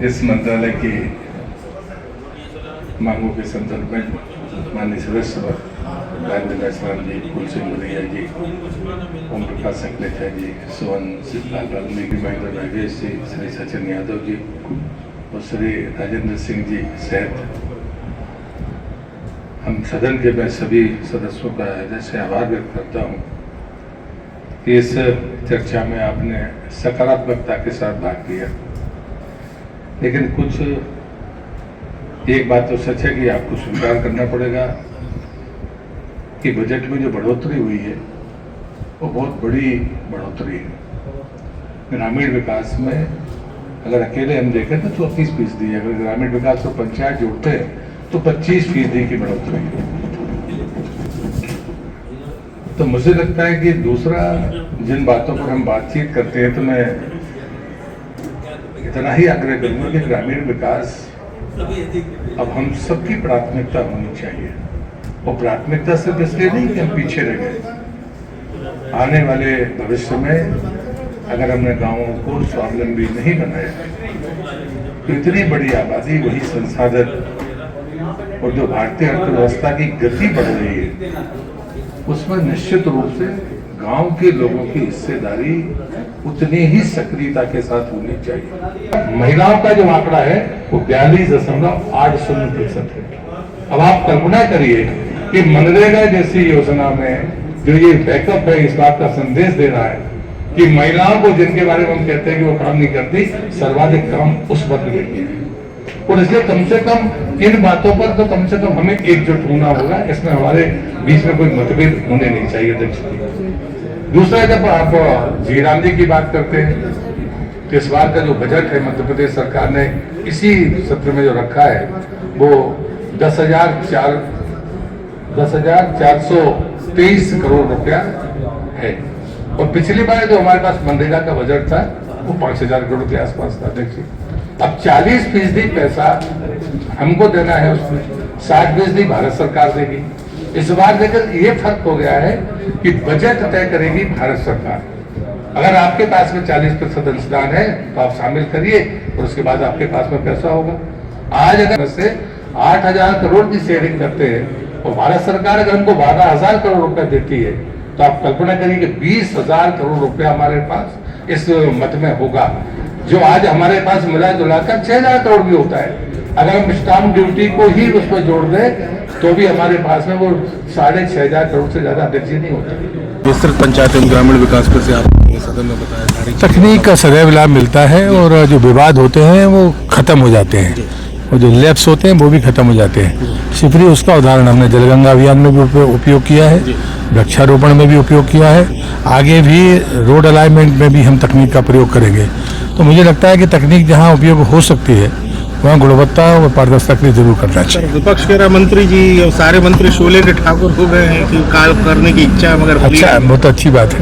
इस मंत्रालय की मांगों के संदर्भ में माननीय सदस्य राजेंद्र जायसवाल जी, कुल सिंह भदैया जी, ओम प्रकाश सकलेचा जी, सुवन लाल वाल्मीकि, महेंद्र नागेश जी, श्री सचिन यादव जी और श्री राजेंद्र सिंह जी सहित हम सदन के मैं सभी सदस्यों का हृदय से आभार व्यक्त करता हूँ कि इस चर्चा में आपने सकारात्मकता के साथ भाग लिया। लेकिन कुछ एक बात तो सच है कि आपको स्वीकार करना पड़ेगा कि बजट में जो बढ़ोतरी हुई है वो बहुत बड़ी बढ़ोतरी है। ग्रामीण विकास में अगर अकेले हम देखें तो 34%, अगर ग्रामीण विकास और पंचायत जोड़ते हैं तो 25% की बढ़ोतरी है। तो मुझे लगता है कि दूसरा, जिन बातों पर हम बातचीत करते हैं तो मैं इतना ही आग्रह करूंगा कि ग्रामीण विकास अब हम सबकी प्राथमिकता होनी चाहिए। और प्राथमिकता सिर्फ इसलिए नहीं कि हम पीछे रह गए, आने वाले भविष्य में अगर हमने गांवों को स्वावलंबी नहीं बनाया तो इतनी बड़ी आबादी, वही संसाधन और जो भारतीय अर्थव्यवस्था की गति बढ़ रही है उसमें निश्चित रूप से गांव के लोगों की हिस्सेदारी उतनी ही सक्रियता के साथ होनी चाहिए। महिलाओं का जो आंकड़ा है वो 42.80% है। अब आप कल्पना करिए कि मनरेगा जैसी योजना में जो ये बैकअप है, इस बात का संदेश दे रहा है कि महिलाओं को, जिनके बारे में हम कहते हैं कि वो काम नहीं करती, सर्वाधिक काम उस वर्ग में किया है। और इसलिए कम से कम इन बातों पर तो कम से कम हमें एकजुट होना होगा। इसमें हमारे बीच में कोई मतभेद होने नहीं चाहिए। अध्यक्ष जी, दूसरा, जब आप जीराम जी की बात करते हैं तो इस बार का जो बजट है मध्य प्रदेश सरकार ने इसी सत्र में जो रखा है वो 10,423 करोड़ रुपया है। और पिछली बार जो हमारे पास मनरेगा का बजट था वो 5,000 करोड़ के आसपास था। अध्यक्ष जी, अब 40% पैसा हमको देना है, उसमें 60% भारत सरकार देगी। इस बार देखकर ये फर्क हो गया है कि बजट तय करेगी भारत सरकार। अगर आपके पास में 40% अंशदान है तो आप शामिल करिए और उसके बाद आपके पास में पैसा होगा। आज अगर से 8,000 करोड़ की शेयरिंग करते हैं और भारत सरकार अगर हमको 12,000 करोड़ रुपए देती है तो आप कल्पना करिए कि 20,000 करोड़ रुपया हमारे पास इस मद में होगा, जो आज हमारे पास मिला जुलाकर 6,000 करोड़ भी होता है। अगर हम स्टाम्प ड्यूटी को ही उसमें जोड़ दें तो भी हमारे पास में वो 6,500 करोड़ से ज्यादा अध्यक्ष नहीं होता। विस्तृत पंचायत एवं ग्रामीण विकास पर से आपने सदन में बताया तकनीक का सदैव लाभ मिलता है और जो विवाद होते हैं वो खत्म हो जाते हैं और जो लैप्स होते हैं वो भी खत्म हो जाते हैं। शिवपुरी उसका उदाहरण हमने जलगंगा अभियान में भी उपयोग किया है, वृक्षारोपण में भी उपयोग किया है, आगे भी रोड अलाइनमेंट में भी हम तकनीक का प्रयोग करेंगे। तो मुझे लगता है कि तकनीक जहाँ उपयोग हो सकती है वहाँ गुणवत्ता और पारदर्शिता के लिए जरूर करना चाहिए। विपक्ष कह रहा मंत्री जी और सारे मंत्री शोले के ठाकुर हो गए हैं कि काल करने की इच्छा मगर अच्छा, बहुत अच्छी बात है।